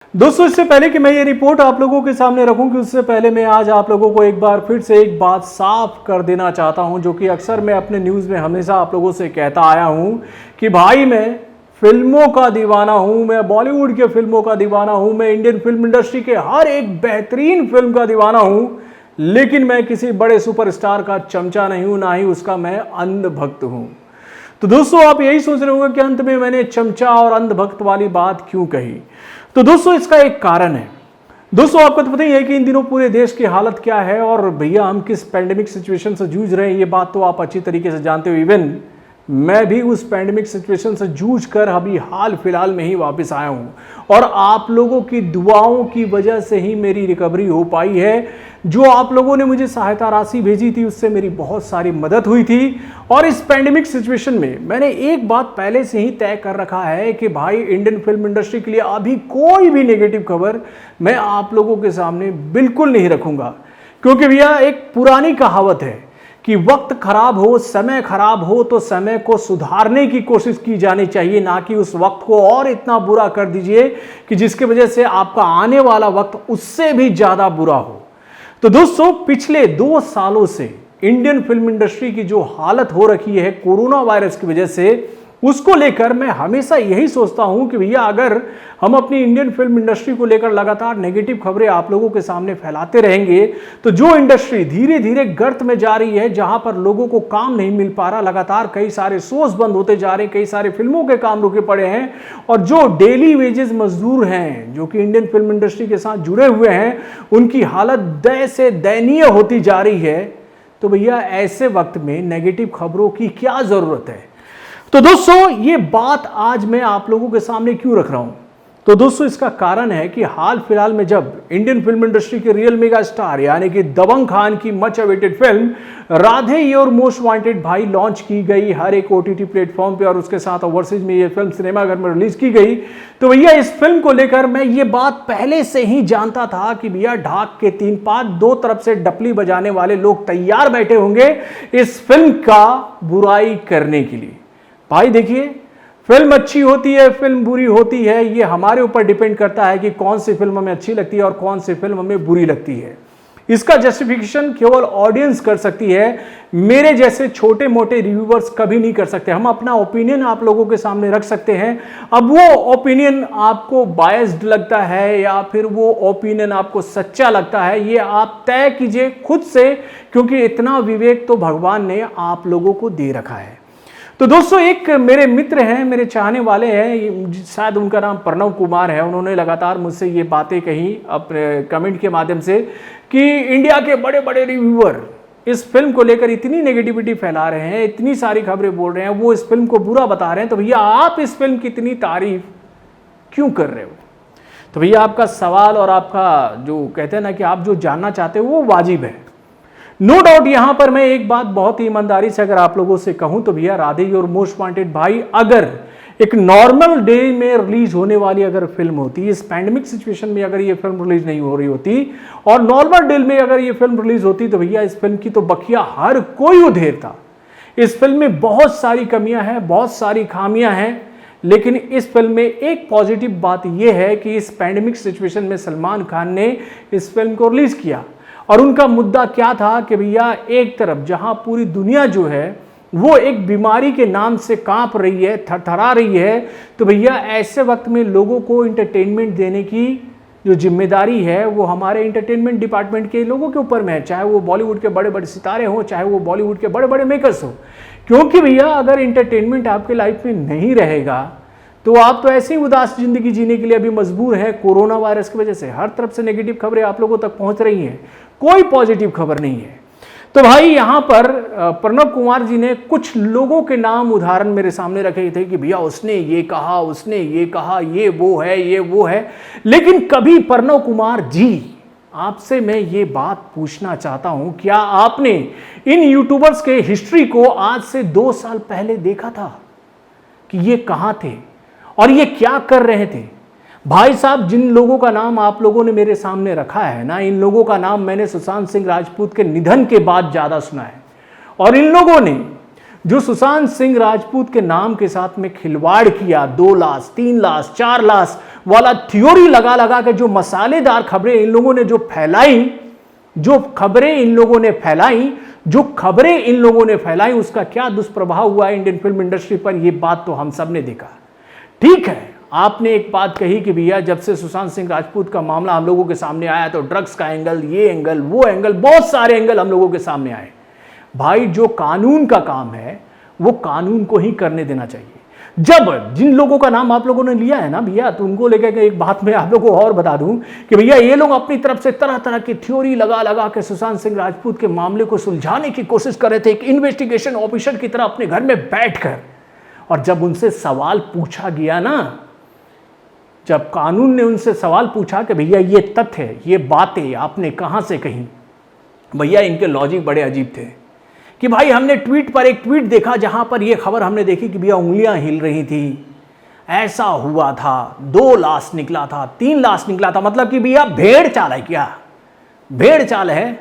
दोस्तों, इससे पहले कि मैं ये रिपोर्ट आप लोगों के सामने रखूं कि उससे पहले मैं आज आप लोगों को एक बार फिर से एक बात साफ कर देना चाहता हूं, जो कि अक्सर मैं अपने न्यूज़ में हमेशा आप लोगों से कहता आया हूं कि भाई मैं फिल्मों का दीवाना हूं, मैं बॉलीवुड के फिल्मों का दीवाना हूं, मैं इंडियन फिल्म इंडस्ट्री के हर एक बेहतरीन फिल्म का दीवाना हूं, लेकिन मैं किसी बड़े सुपरस्टार का चमचा नहीं हूं, ना ही उसका मैं अंध भक्त हूं। तो दोस्तों, आप यही सोच रहे होंगे कि अंत में मैंने चमचा और अंधभक्त वाली बात क्यों कही। तो दोस्तों, इसका एक कारण है। दोस्तों, आपको तो पता ही है कि इन दिनों पूरे देश की हालत क्या है और भैया हम किस पैंडेमिक सिचुएशन से जूझ रहे हैं, ये बात तो आप अच्छी तरीके से जानते हो। इवन मैं भी उस पैंडेमिक सिचुएशन से जूझ कर अभी हाल फिलहाल में ही वापस आया हूं और आप लोगों की दुआओं की वजह से ही मेरी रिकवरी हो पाई है। जो आप लोगों ने मुझे सहायता राशि भेजी थी, उससे मेरी बहुत सारी मदद हुई थी। और इस पैंडेमिक सिचुएशन में मैंने एक बात पहले से ही तय कर रखा है कि भाई इंडियन फिल्म इंडस्ट्री के लिए अभी कोई भी नेगेटिव खबर मैं आप लोगों के सामने बिल्कुल नहीं रखूंगा, क्योंकि भैया एक पुरानी कहावत है कि वक्त खराब हो, समय खराब हो तो समय को सुधारने की कोशिश की जानी चाहिए, ना कि उस वक्त को और इतना बुरा कर दीजिए कि जिसकी वजह से आपका आने वाला वक्त उससे भी ज्यादा बुरा हो। तो दोस्तों, पिछले 2 सालों से इंडियन फिल्म इंडस्ट्री की जो हालत हो रखी है कोरोना वायरस की वजह से, उसको लेकर मैं हमेशा यही सोचता हूं कि भैया अगर हम अपनी इंडियन फिल्म इंडस्ट्री को लेकर लगातार नेगेटिव खबरें आप लोगों के सामने फैलाते रहेंगे तो जो इंडस्ट्री धीरे धीरे गर्त में जा रही है, जहां पर लोगों को काम नहीं मिल पा रहा, लगातार कई सारे शोज बंद होते जा रहे हैं, कई सारे फिल्मों के काम रुके पड़े हैं, और जो डेली वेजेस मजदूर हैं जो कि इंडियन फिल्म इंडस्ट्री के साथ जुड़े हुए हैं, उनकी हालत दय से दयनीय होती जा रही है, तो भैया ऐसे वक्त में नेगेटिव खबरों की क्या जरूरत है। तो दोस्तों, ये बात आज मैं आप लोगों के सामने क्यों रख रहा हूं। तो दोस्तों, इसका कारण है कि हाल फिलहाल में जब इंडियन फिल्म इंडस्ट्री के रियल मेगा स्टार यानी कि दबंग खान की much awaited film Radhe your most wanted भाई लॉन्च की गई हर एक ओटीटी प्लेटफॉर्म पे, और उसके साथ ओवरसीज में ये फिल्म सिनेमाघर में रिलीज की गई, तो भैया इस फिल्म को लेकर मैं ये बात पहले से ही जानता था कि भैया ढाक के 3 पात 2 तरफ से डपली बजाने वाले लोग तैयार बैठे होंगे इस फिल्म का बुराई करने के लिए। भाई देखिए, फिल्म अच्छी होती है, फिल्म बुरी होती है, ये हमारे ऊपर डिपेंड करता है कि कौन सी फिल्म हमें अच्छी लगती है और कौन सी फिल्म हमें बुरी लगती है। इसका जस्टिफिकेशन केवल ऑडियंस कर सकती है, मेरे जैसे छोटे मोटे रिव्यूअर्स कभी नहीं कर सकते। हम अपना ओपिनियन आप लोगों के सामने रख सकते हैं। अब वो ओपिनियन आपको बायस्ड लगता है या फिर वो ओपिनियन आपको सच्चा लगता है, ये आप तय कीजिए खुद से, क्योंकि इतना विवेक तो भगवान ने आप लोगों को दे रखा है। तो दोस्तों, एक मेरे मित्र हैं, मेरे चाहने वाले हैं, शायद उनका नाम प्रणव कुमार है, उन्होंने लगातार मुझसे ये बातें कही अपने कमेंट के माध्यम से कि इंडिया के बड़े बड़े रिव्यूअर इस फिल्म को लेकर इतनी नेगेटिविटी फैला रहे हैं, इतनी सारी खबरें बोल रहे हैं, वो इस फिल्म को बुरा बता रहे हैं, तो भैया आप इस फिल्म की इतनी तारीफ क्यों कर रहे हो। तो भैया आपका सवाल और आपका जो कहते हैं ना कि आप जो जानना चाहते हो वो वाजिब है। नो डाउट, यहां पर मैं एक बात बहुत ही ईमानदारी से अगर आप लोगों से कहूं तो भैया राधे योर मोस्ट वांटेड भाई अगर एक नॉर्मल डे में रिलीज होने वाली अगर फिल्म होती, इस पैंडेमिक सिचुएशन में अगर ये फिल्म रिलीज नहीं हो रही होती और नॉर्मल डे में अगर ये फिल्म रिलीज होती, तो भैया इस फिल्म की तो बखिया हर कोई उधेरता। इस फिल्म में बहुत सारी कमियां हैं, बहुत सारी खामियां हैं, लेकिन इस फिल्म में एक पॉजिटिव बात यह है कि इस पैंडेमिक सिचुएशन में सलमान खान ने इस फिल्म को रिलीज किया। और उनका मुद्दा क्या था कि भैया एक तरफ जहां पूरी दुनिया जो है वो एक बीमारी के नाम से कांप रही है, थरथरा रही है, तो भैया ऐसे वक्त में लोगों को इंटरटेनमेंट देने की जो जिम्मेदारी है वो हमारे इंटरटेनमेंट डिपार्टमेंट के लोगों के ऊपर में है, चाहे वो बॉलीवुड के बड़े बड़े सितारे हों, चाहे वो बॉलीवुड के बड़े बड़े मेकर्स हों। क्योंकि भैया अगर इंटरटेनमेंट आपके लाइफ में नहीं रहेगा तो आप तो ऐसे ही उदास जिंदगी जीने के लिए अभी मजबूर है। कोरोना वायरस की वजह से हर तरफ से नेगेटिव खबरें आप लोगों तक पहुंच रही हैं, कोई पॉजिटिव खबर नहीं है। तो भाई यहां पर प्रणव कुमार जी ने कुछ लोगों के नाम उदाहरण मेरे सामने रखे थे कि भैया उसने ये कहा, उसने ये कहा, ये वो है, ये वो है। लेकिन कभी प्रणव कुमार जी, आपसे मैं ये बात पूछना चाहता हूं, क्या आपने इन यूट्यूबर्स के हिस्ट्री को आज से 2 साल पहले देखा था कि ये कहां थे और ये क्या कर रहे थे। भाई साहब, जिन लोगों का नाम आप लोगों ने मेरे सामने रखा है ना, इन लोगों का नाम मैंने सुशांत सिंह राजपूत के निधन के बाद ज्यादा सुना है। और इन लोगों ने जो सुशांत सिंह राजपूत के नाम के साथ में खिलवाड़ किया, 2 लाश 3 लाश 4 लाश वाला थ्योरी लगा लगा के जो मसालेदार खबरें इन लोगों ने जो खबरें इन लोगों ने फैलाई, उसका क्या दुष्प्रभाव हुआ इंडियन फिल्म इंडस्ट्री पर, यह बात तो हम सब ने देखा। ठीक है, आपने एक बात कही कि भैया जब से सुशांत सिंह राजपूत का मामला हम लोगों के सामने आया तो ड्रग्स का एंगल, ये एंगल, वो एंगल, बहुत सारे एंगल हम लोगों के सामने आए। भाई जो कानून का काम है वो कानून को ही करने देना चाहिए। जब जिन लोगों का नाम आप लोगों ने लिया है ना भैया, तो उनको लेकर के एक बात मैं आप लोगों को और बता दूं कि भैया ये लोग अपनी तरफ से तरह तरह की थ्योरी लगा लगा के सुशांत सिंह राजपूत के मामले को सुलझाने की कोशिश कर रहे थे, एक इन्वेस्टिगेशन ऑफिसर की तरह अपने घर में बैठकर। और जब उनसे सवाल पूछा गया ना, जब कानून ने उनसे सवाल पूछा कि भैया ये तथ्य, ये बातें आपने कहां से कही, भैया इनके लॉजिक बड़े अजीब थे कि भाई हमने ट्वीट पर एक ट्वीट देखा जहां पर यह खबर हमने देखी कि भैया उंगलियां हिल रही थी, ऐसा हुआ था, 2 लाश निकला था, 3 लाश निकला था। मतलब कि भैया भेड़ चाल है क्या? भेड़ चाल है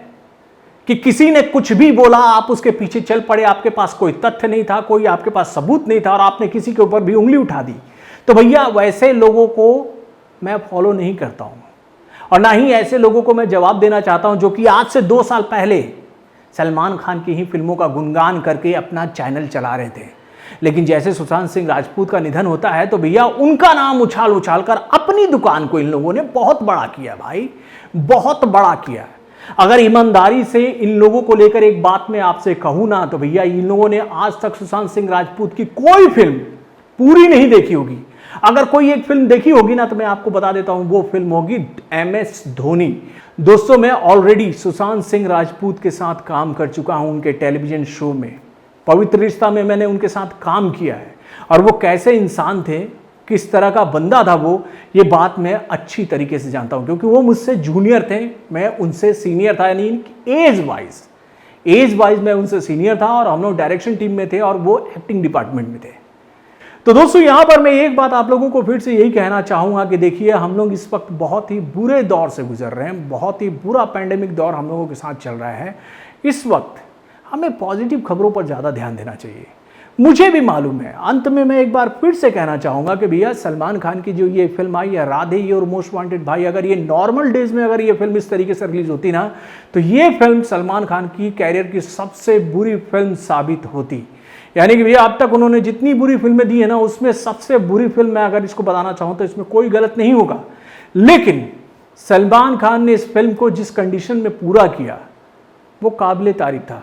कि किसी ने कुछ भी बोला, आप उसके पीछे चल पड़े, आपके पास कोई तथ्य नहीं था, कोई आपके पास सबूत नहीं था और आपने किसी के ऊपर भी उंगली उठा दी। तो भैया वैसे लोगों को मैं फॉलो नहीं करता हूं और ना ही ऐसे लोगों को मैं जवाब देना चाहता हूं जो कि आज से 2 साल पहले सलमान खान की ही फिल्मों का गुणगान करके अपना चैनल चला रहे थे। लेकिन जैसे सुशांत सिंह राजपूत का निधन होता है तो भैया उनका नाम उछाल उछाल कर अपनी दुकान को इन लोगों ने बहुत बड़ा किया, भाई बहुत बड़ा किया। अगर ईमानदारी से इन लोगों को लेकर एक बात मैं आपसे कहूं ना, तो भैया इन लोगों ने आज तक सुशांत सिंह राजपूत की कोई फिल्म पूरी नहीं देखी होगी। अगर कोई एक फिल्म देखी होगी ना, तो मैं आपको बता देता हूं वो फिल्म होगी MS धोनी। दोस्तों मैं ऑलरेडी सुशांत सिंह राजपूत के साथ काम कर चुका हूं, उनके टेलीविजन शो में पवित्र रिश्ता में मैंने उनके साथ काम किया है और वो कैसे इंसान थे, किस तरह का बंदा था वो, ये बात मैं अच्छी तरीके से जानता हूं क्योंकि वो मुझसे जूनियर थे, मैं उनसे सीनियर था, यानी एज वाइज मैं उनसे सीनियर था और हम लोग डायरेक्शन टीम में थे और वो एक्टिंग डिपार्टमेंट में थे। तो दोस्तों यहां पर मैं एक बात आप लोगों को फिर से यही कहना चाहूंगा कि देखिए हम लोग इस वक्त बहुत ही बुरे दौर से गुजर रहे हैं, बहुत ही बुरा पैंडेमिक दौर हम लोगों के साथ चल रहा है। इस वक्त हमें पॉजिटिव खबरों पर ज़्यादा ध्यान देना चाहिए। मुझे भी मालूम है, अंत में मैं एक बार फिर से कहना चाहूँगा कि भैया सलमान खान की जो ये फिल्म आई है राधे और मोस्ट वांटेड, भाई अगर ये नॉर्मल डेज में अगर ये फिल्म इस तरीके से रिलीज होती ना, तो ये फिल्म सलमान खान की कैरियर की सबसे बुरी फिल्म साबित होती। यानी कि भैया अब तक उन्होंने जितनी बुरी फिल्में दी है ना, उसमें सबसे बुरी फिल्म मैं अगर इसको बताना चाहूँ तो इसमें कोई गलत नहीं होगा। लेकिन सलमान खान ने इस फिल्म को जिस कंडीशन में पूरा किया वो काबिले तारीफ था,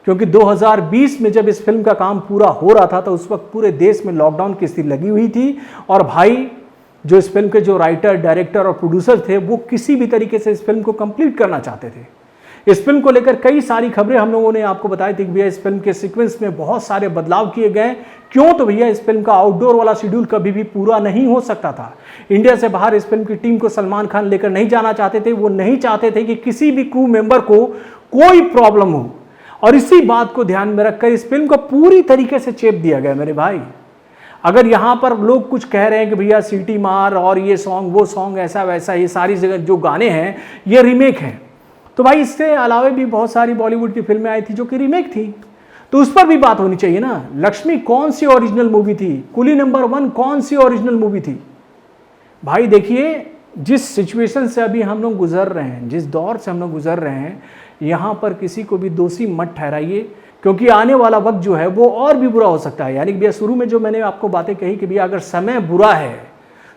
क्योंकि 2020 में जब इस फिल्म का काम पूरा हो रहा था तो उस वक्त पूरे देश में लॉकडाउन की स्थिति लगी हुई थी और भाई जो इस फिल्म के जो राइटर, डायरेक्टर और प्रोड्यूसर थे वो किसी भी तरीके से इस फिल्म को कंप्लीट करना चाहते थे। इस फिल्म को लेकर कई सारी खबरें हम लोगों ने आपको बताई थी कि भैया इस फिल्म के सीक्वेंस में बहुत सारे बदलाव किए गए। क्यों? तो भैया इस फिल्म का आउटडोर वाला शेड्यूल कभी भी पूरा नहीं हो सकता था। इंडिया से बाहर इस फिल्म की टीम को सलमान खान लेकर नहीं जाना चाहते थे, वो नहीं चाहते थे कि किसी भी क्रू मेंबर को कोई प्रॉब्लम हो और इसी बात को ध्यान में रखकर इस फिल्म को पूरी तरीके से चेप दिया गया। मेरे भाई अगर यहाँ पर लोग कुछ कह रहे हैं कि भैया सीटी मार और ये सॉन्ग वो सॉन्ग ऐसा वैसा, ये सारी जगह जो गाने हैं ये रीमेक हैं, तो भाई इससे अलावा भी बहुत सारी बॉलीवुड की फिल्में आई थी जो कि रीमेक थी, तो उस पर भी बात होनी चाहिए ना। लक्ष्मी कौन सी ओरिजिनल मूवी थी? कुली नंबर 1 कौन सी ओरिजिनल मूवी थी? भाई देखिए जिस सिचुएशन से अभी हम लोग गुजर रहे हैं, जिस दौर से हम लोग गुजर रहे हैं, यहाँ पर किसी को भी दोषी मत ठहराइए, क्योंकि आने वाला वक्त जो है वो और भी बुरा हो सकता है। यानी कि भैया शुरू में जो मैंने आपको बातें कही कि भैया अगर समय बुरा है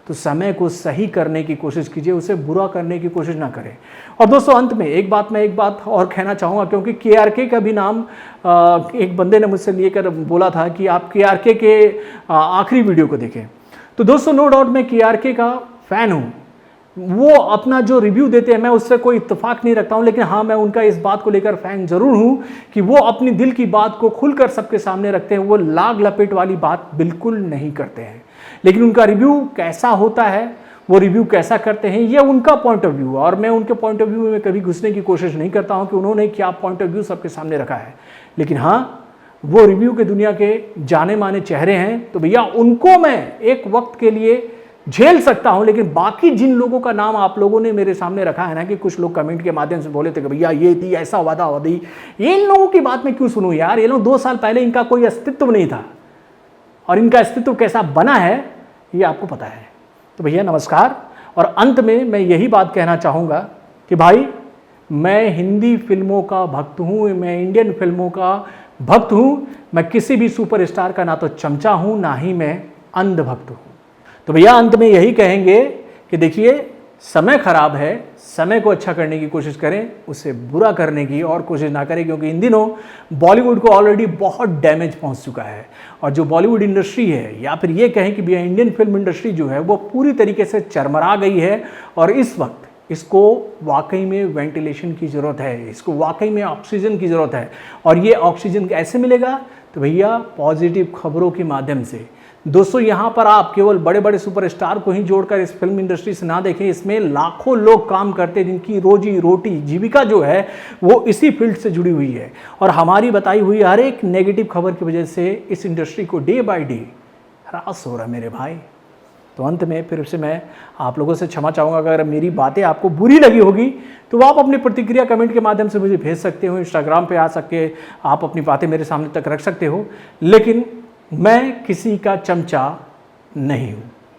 तो समय को सही करने की कोशिश कीजिए, उसे बुरा करने की कोशिश ना करें। और दोस्तों अंत में एक बात और कहना चाहूँगा, क्योंकि KRK का भी नाम एक बंदे ने मुझसे लेकर बोला था कि आप KRK के आखिरी वीडियो को देखें। तो दोस्तों नो डाउट मैं KRK का फ़ैन हूँ, वो अपना जो रिव्यू देते हैं मैं उससे कोई इत्तेफाक नहीं रखता हूं, लेकिन हाँ मैं उनका इस बात को लेकर फ़ैन ज़रूर हूं कि वो अपनी दिल की बात को खुलकर सबके सामने रखते हैं, वो लाग लपेट वाली बात बिल्कुल नहीं करते हैं। लेकिन उनका रिव्यू कैसा होता है, वो रिव्यू कैसा करते हैं, ये उनका पॉइंट ऑफ व्यू है और मैं उनके पॉइंट ऑफ व्यू में कभी घुसने की कोशिश नहीं करता हूँ कि उन्होंने क्या पॉइंट ऑफ व्यू सबके सामने रखा है। लेकिन हाँ वो रिव्यू के दुनिया के जाने माने चेहरे हैं, तो भैया उनको मैं एक वक्त के लिए झेल सकता हूं, लेकिन बाकी जिन लोगों का नाम आप लोगों ने मेरे सामने रखा है ना, कि कुछ लोग कमेंट के माध्यम से बोले थे कि भैया ये थी, ऐसा वादा वादी, ये इन लोगों की बात मैं क्यों सुनूं यार। ये लोग 2 साल पहले इनका कोई अस्तित्व नहीं था, और इनका अस्तित्व कैसा बना है ये आपको पता है। तो भैया नमस्कार। और अंत में मैं यही बात कहना चाहूँगा कि भाई मैं हिंदी फिल्मों का भक्त हूँ, मैं इंडियन फिल्मों का भक्त हूँ, मैं किसी भी सुपरस्टार का ना तो चमचा हूँ, ना ही मैं अंधभक्त हूँ। तो भैया अंत में यही कहेंगे कि देखिए समय खराब है, समय को अच्छा करने की कोशिश करें, उसे बुरा करने की और कोशिश ना करें, क्योंकि इन दिनों बॉलीवुड को ऑलरेडी बहुत डैमेज पहुंच चुका है। और जो बॉलीवुड इंडस्ट्री है, या फिर ये कहें कि भैया इंडियन फिल्म इंडस्ट्री जो है वो पूरी तरीके से चरमरा गई है, और इस वक्त इसको वाकई में वेंटिलेशन की ज़रूरत है, इसको वाकई में ऑक्सीजन की ज़रूरत है। और ये ऑक्सीजन कैसे मिलेगा? तो भैया पॉजिटिव खबरों के माध्यम से। दोस्तों यहाँ पर आप केवल बड़े बड़े सुपरस्टार को ही जोड़कर इस फिल्म इंडस्ट्री से ना देखें, इसमें लाखों लोग काम करते हैं जिनकी रोजी रोटी जीविका जो है वो इसी फील्ड से जुड़ी हुई है। और हमारी बताई हुई हर एक नेगेटिव खबर की वजह से इस इंडस्ट्री को डे बाय डे ह्रास हो रहा है मेरे भाई। तो अंत में फिर से मैं आप लोगों से क्षमा चाहूँगा, अगर मेरी बातें आपको बुरी लगी होगी तो आप अपनी प्रतिक्रिया कमेंट के माध्यम से मुझे भेज सकते हो, इंस्टाग्राम पे आ सके आप अपनी बातें मेरे सामने तक रख सकते हो, लेकिन मैं किसी का चमचा नहीं हूँ।